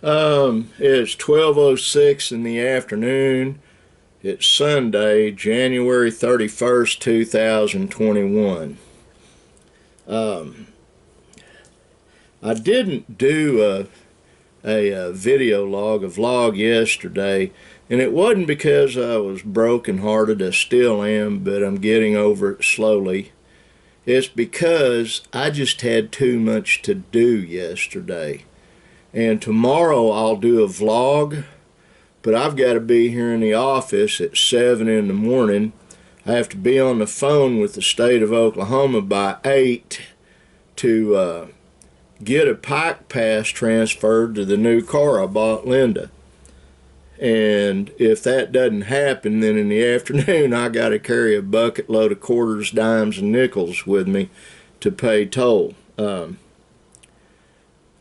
It's 12:06 in the afternoon. It's Sunday, January 31st, 2021. I didn't do a video log, a vlog yesterday, and it wasn't because I was brokenhearted. I still am, but I'm getting over it slowly. It's because I just had too much to do yesterday. And tomorrow I'll do a vlog, but I've got to be here in the office at 7 in the morning. I have to be on the phone with the state of Oklahoma by 8 to get a Pike Pass transferred to the new car I bought Linda. And if that doesn't happen, then in the afternoon I got to carry a bucket load of quarters, dimes, and nickels with me to pay toll.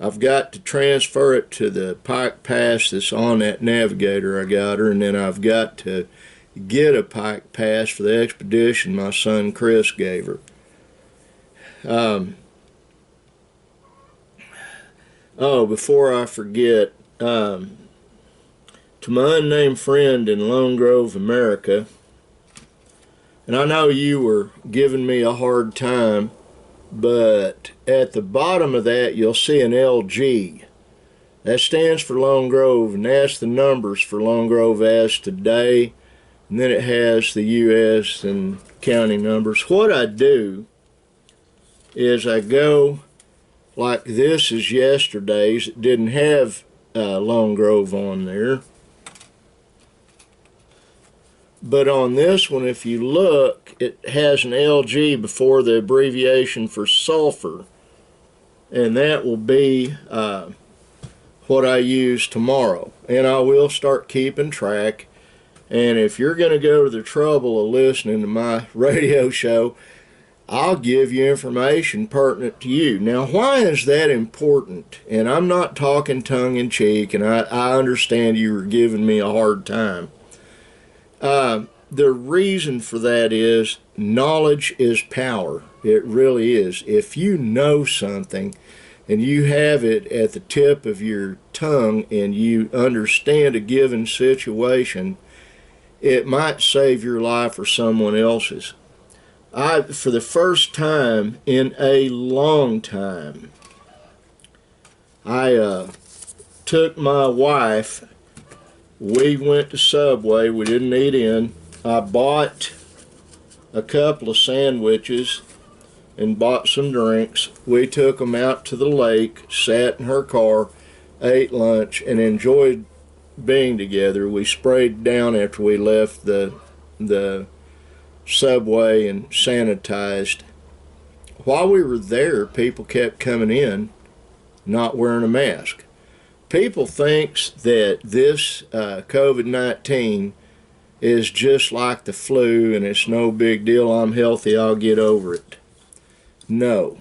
I've got to transfer it to the Pike Pass that's on that Navigator I got her, and then I've got to get a Pike Pass for the expedition my son Chris gave her. Before I forget, to my unnamed friend in Lone Grove, America, and I know you were giving me a hard time, but at the bottom of that you'll see an LG. That stands for Lone Grove, and that's the numbers for Lone Grove as today, and then it has the U.S. and county numbers. What I do is I go like this is yesterday's. It didn't have Lone Grove on there. But on this one, if you look, it has an LG before the abbreviation for sulfur. And that will be what I use tomorrow. And I will start keeping track. And if you're going to go to the trouble of listening to my radio show, I'll give you information pertinent to you. Now, why is that important? And I'm not talking tongue-in-cheek, and I understand you were giving me a hard time. The reason for that is knowledge is power. It really is. If you know something and you have it at the tip of your tongue and you understand a given situation, it might save your life or someone else's. For the first time in a long time, I took my wife. We went to Subway. We didn't eat in. I bought a couple of sandwiches and bought some drinks. We took them out to the lake, sat in her car, ate lunch, and enjoyed being together. We sprayed down after we left the Subway and sanitized. While we were there, people kept coming in not wearing a mask. People thinks that this COVID-19 is just like the flu and it's no big deal. I'm healthy, I'll get over it. No.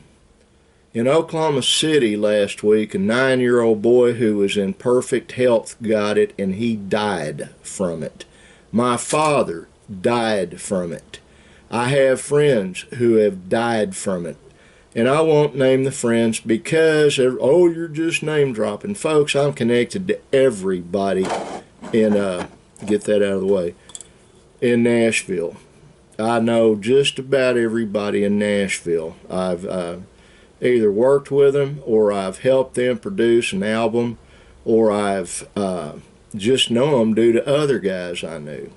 In Oklahoma City last week, a 9-year-old boy who was in perfect health got it and he died from it. My father died from it. I have friends who have died from it. And I won't name the friends because, oh, you're just name dropping. Folks, I'm connected to everybody in, get that out of the way, in Nashville. I know just about everybody in Nashville. I've either worked with them or I've helped them produce an album or I've just know them due to other guys I knew.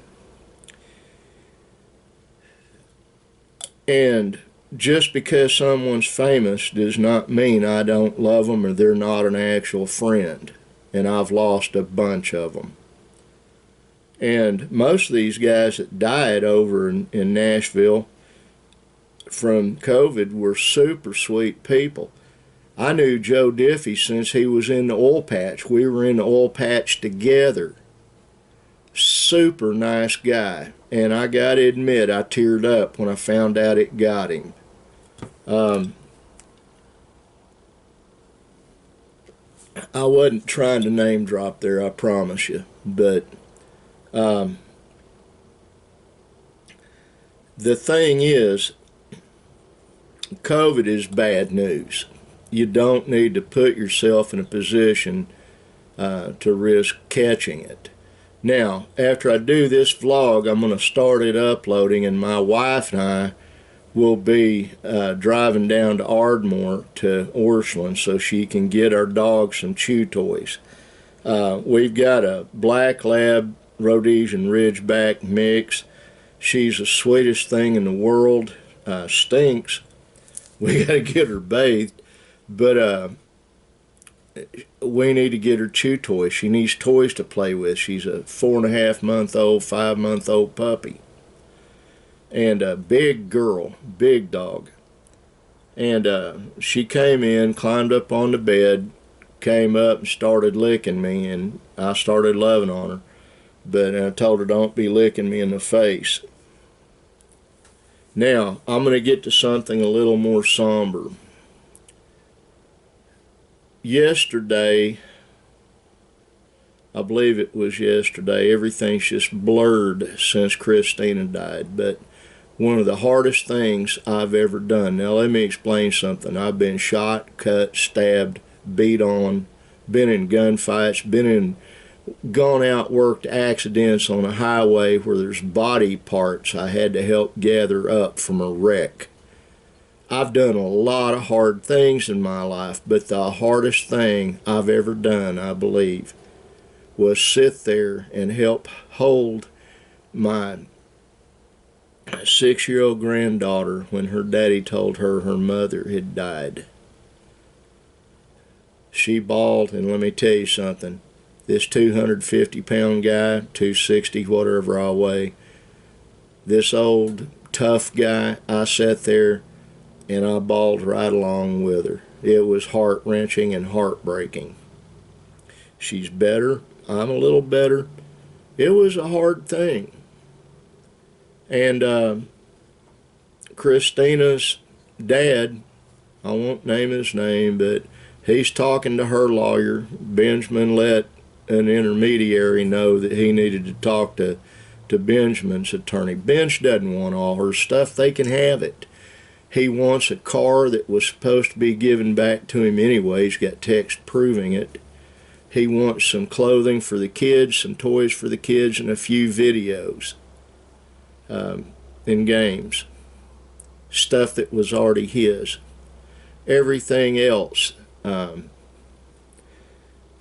And just because someone's famous does not mean I don't love them or they're not an actual friend. And I've lost a bunch of them. And most of these guys that died over in Nashville from COVID were super sweet people. I knew Joe Diffie since he was in the oil patch. We were in the oil patch together. Super nice guy. And I got to admit, I teared up when I found out it got him. I wasn't trying to name drop there, I promise you. But the thing is, COVID is bad news. You don't need to put yourself in a position to risk catching it. Now, after I do this vlog, I'm going to start it uploading, and my wife and I will be driving down to Ardmore to Orscheln so she can get our dog some chew toys. We've got a black lab Rhodesian Ridgeback mix. She's the sweetest thing in the world. Stinks. We got to get her bathed, but we need to get her chew toys. She needs toys to play with. She's a 4.5-month-old, 5-month-old puppy. And a big girl, big dog. And she came in, climbed up on the bed, came up and started licking me, and I started loving on her. But I told her, don't be licking me in the face. Now, I'm going to get to something a little more somber. Yesterday, I believe it was yesterday, everything's just blurred since Christina died, but one of the hardest things I've ever done. Now let me explain something. I've been shot, cut, stabbed, beat on, been in gunfights, gone out, worked accidents on a highway where there's body parts I had to help gather up from a wreck. I've done a lot of hard things in my life, but the hardest thing I've ever done, I believe, was sit there and help hold my 6-year-old granddaughter when her daddy told her her mother had died. She bawled, and let me tell you something. This 250-pound guy, 260, whatever I weigh, this old, tough guy, I sat there and I bawled right along with her. It was heart-wrenching and heartbreaking. She's better. I'm a little better. It was a hard thing. And Christina's dad, I won't name his name, but he's talking to her lawyer. Benjamin let an intermediary know that he needed to talk to Benjamin's attorney. Benj doesn't want all her stuff. They can have it. He wants a car that was supposed to be given back to him anyway. He's got text proving it. He wants some clothing for the kids, some toys for the kids, and a few videos and games. Stuff that was already his. Everything else. I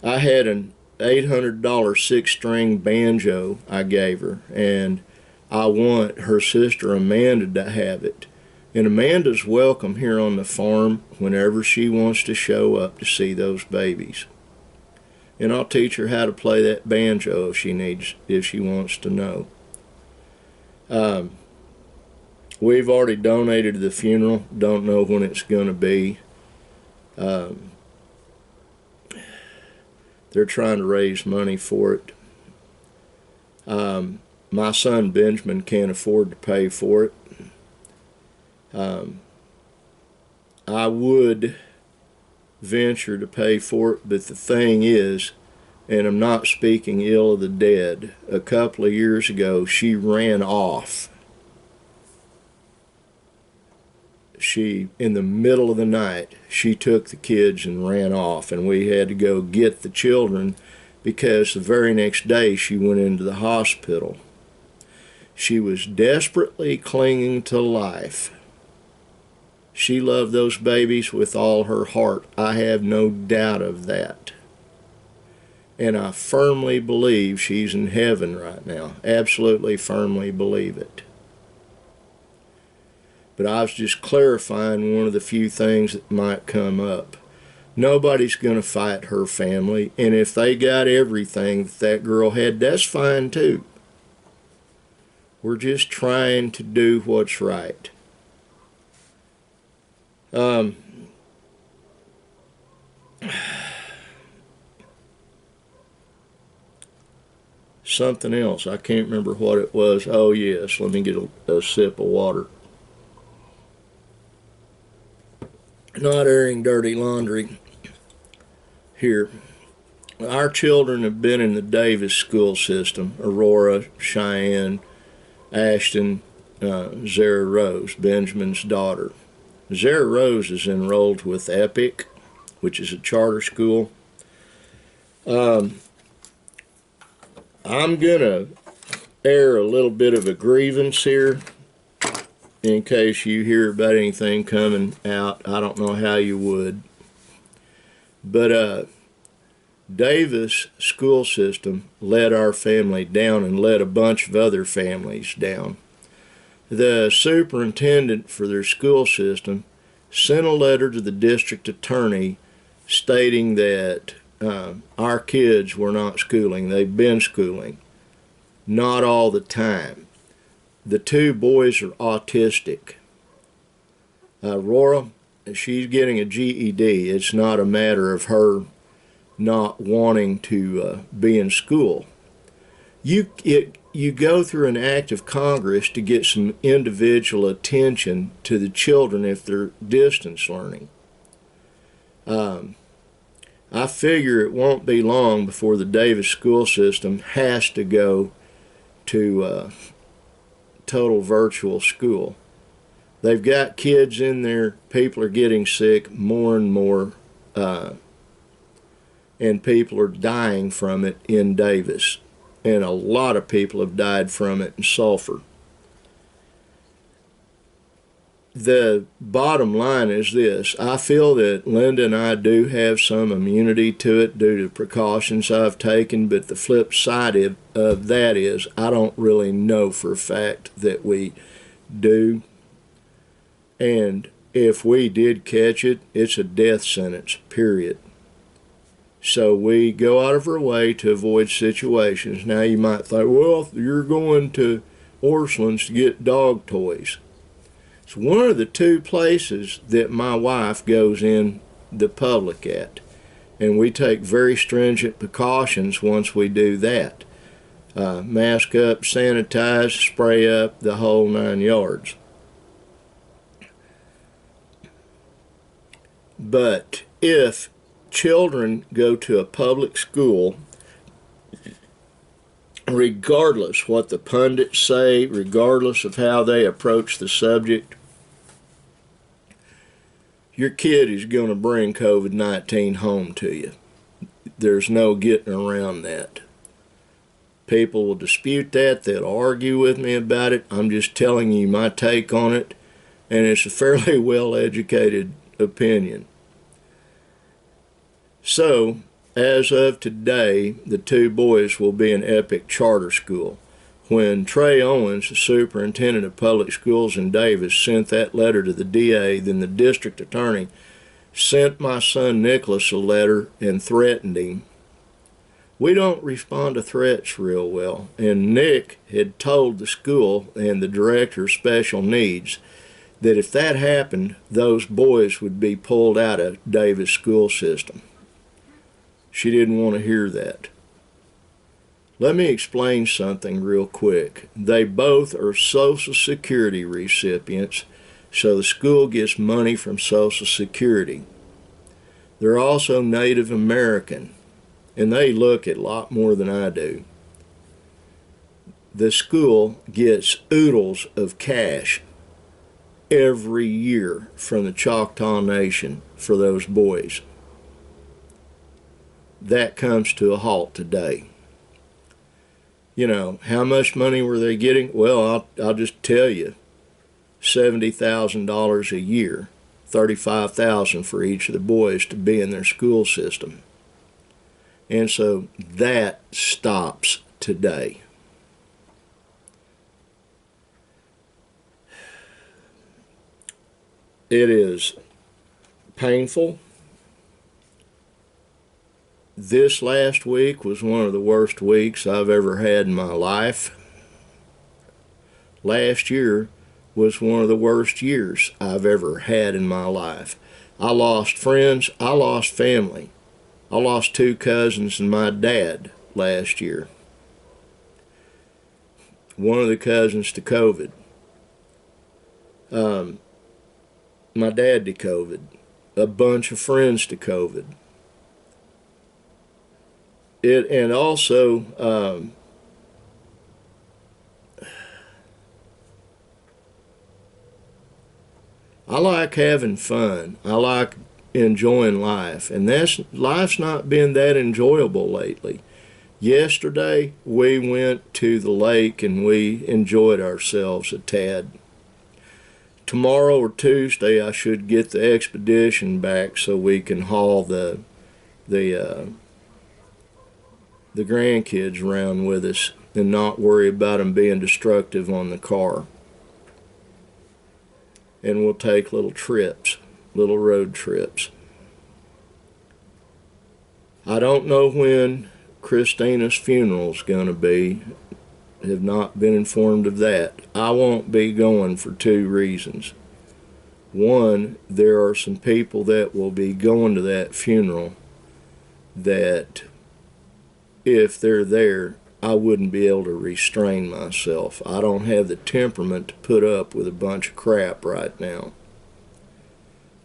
had an $800 6-string banjo I gave her, and I want her sister Amanda to have it. And Amanda's welcome here on the farm whenever she wants to show up to see those babies. And I'll teach her how to play that banjo if she wants to know. We've already donated to the funeral. Don't know when it's going to be. They're trying to raise money for it. My son Benjamin can't afford to pay for it. I would venture to pay for it, but the thing is, and I'm not speaking ill of the dead, a couple of years ago she ran off. In the middle of the night, she took the kids and ran off, and we had to go get the children because the very next day she went into the hospital. She was desperately clinging to life. She loved those babies with all her heart. I have no doubt of that. And I firmly believe she's in heaven right now. Absolutely firmly believe it. But I was just clarifying one of the few things that might come up. Nobody's going to fight her family, and if they got everything that girl had, that's fine too. We're just trying to do what's right. Something else. I can't remember what it was. Oh yes, let me get a sip of water. Not airing dirty laundry here. Our children have been in the Davis school system. Aurora, Cheyenne, Ashton, Zara Rose, Benjamin's daughter. Zara Rose is enrolled with Epic, which is a charter school. I'm gonna air a little bit of a grievance here in case you hear about anything coming out. I don't know how you would, but Davis school system let our family down and let a bunch of other families down. The superintendent for their school system sent a letter to the district attorney stating that our kids were not schooling. They've been schooling, not all the time. The two boys are autistic. Aurora, she's getting a GED. It's not a matter of her not wanting to be in school. You go through an act of Congress to get some individual attention to the children if they're distance learning. I figure it won't be long before the Davis school system has to go to total virtual school. They've got kids in there, people are getting sick more and more, and people are dying from it in Davis. And a lot of people have died from it in Sulphur. The bottom line is this: I feel that Linda and I do have some immunity to it due to precautions I've taken, but the flip side of that is I don't really know for a fact that we do. And if we did catch it, it's a death sentence, period. So we go out of our way to avoid situations. Now you might think, well, you're going to Orscheln's to get dog toys. It's one of the two places that my wife goes in the public at. And we take very stringent precautions once we do that. Mask up, sanitize, spray up, the whole 9 yards. But if children go to a public school, regardless what the pundits say, regardless of how they approach the subject, your kid is going to bring COVID-19 home to you. There's no getting around that. People will dispute that. They'll argue with me about it. I'm just telling you my take on it, and it's a fairly well-educated opinion. So, as of today, the two boys will be in Epic Charter School. When Trey Owens, the superintendent of public schools in Davis, sent that letter to the DA, then the district attorney sent my son Nicholas a letter and threatened him. We don't respond to threats real well, and Nick had told the school and the director of special needs that if that happened, those boys would be pulled out of Davis school system. She didn't want to hear that. Let me explain something real quick. They both are Social Security recipients, so the school gets money from Social Security. They're also Native American, and they look at a lot more than I do. The school gets oodles of cash every year from the Choctaw Nation for those boys. That comes to a halt today. You know, how much money were they getting? Well, I'll just tell you, $70,000 a year, $35,000 for each of the boys to be in their school system. And so that stops today. It is painful. This last week was one of the worst weeks I've ever had in my life. Last year was one of the worst years I've ever had in my life. I lost friends, I lost family. I lost 2 cousins and my dad last year. One of the cousins to COVID. My dad to COVID. A bunch of friends to COVID. And also, I like having fun. I like enjoying life, and life's not been that enjoyable lately. Yesterday we went to the lake and we enjoyed ourselves a tad. Tomorrow or Tuesday I should get the expedition back so we can haul the grandkids around with us and not worry about them being destructive on the car. And we'll take little trips, little road trips. I don't know when Christina's funeral's going to be. Have not been informed of that. I won't be going for two reasons. One, there are some people that will be going to that funeral that, if they're there, I wouldn't be able to restrain myself. I don't have the temperament to put up with a bunch of crap right now.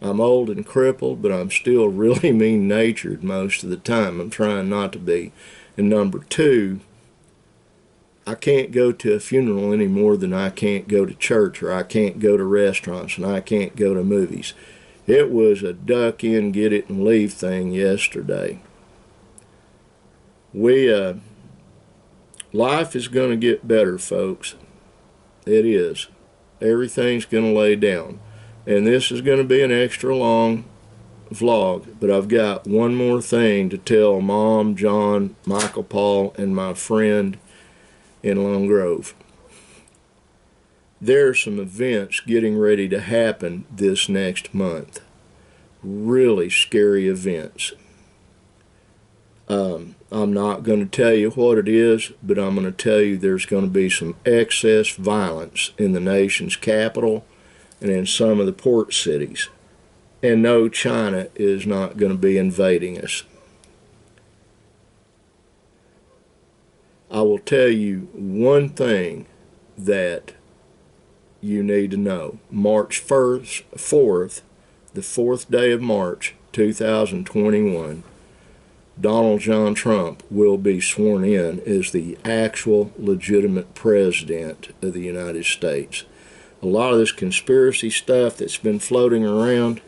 I'm old and crippled, but I'm still really mean-natured most of the time. I'm trying not to be. And number two, I can't go to a funeral any more than I can't go to church, or I can't go to restaurants, and I can't go to movies. It was a duck in, get it, and leave thing yesterday. Life is going to get better, folks. It is. Everything's going to lay down. And this is going to be an extra long vlog, but I've got one more thing to tell Mom, John, Michael Paul, and my friend in Lone Grove. There are some events getting ready to happen this next month. Really scary events. I'm not going to tell you what it is, but I'm going to tell you there's going to be some excess violence in the nation's capital and in some of the port cities. And no, China is not going to be invading us. I will tell you one thing that you need to know. March 4th, the 4th day of March, 2021, Donald John Trump will be sworn in as the actual legitimate president of the United States. A lot of this conspiracy stuff that's been floating around,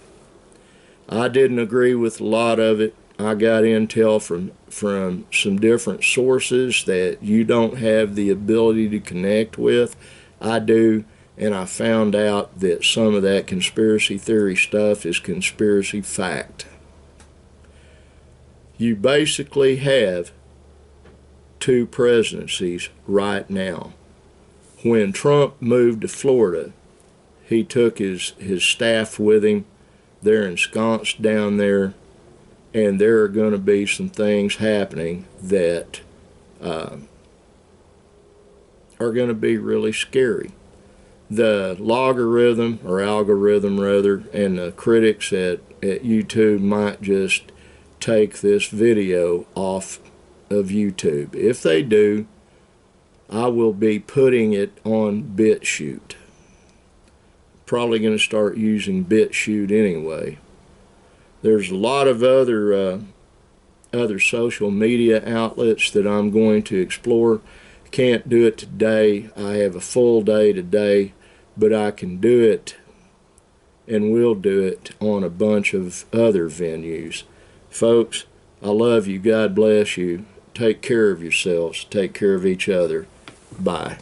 I didn't agree with a lot of it. I got intel from some different sources that you don't have the ability to connect with. I do, and I found out that some of that conspiracy theory stuff is conspiracy fact. You basically have two presidencies right now. When Trump moved to Florida, he took his staff with him. They're ensconced down there, and there are going to be some things happening that are going to be really scary. The algorithm, rather, and the critics at YouTube might just take this video off of YouTube. If they do, I will be putting it on BitChute. Probably going to start using BitChute anyway. There's a lot of other social media outlets that I'm going to explore. Can't do it today. I have a full day today, but I can do it and will do it on a bunch of other venues. Folks, I love you. God bless you. Take care of yourselves. Take care of each other. Bye.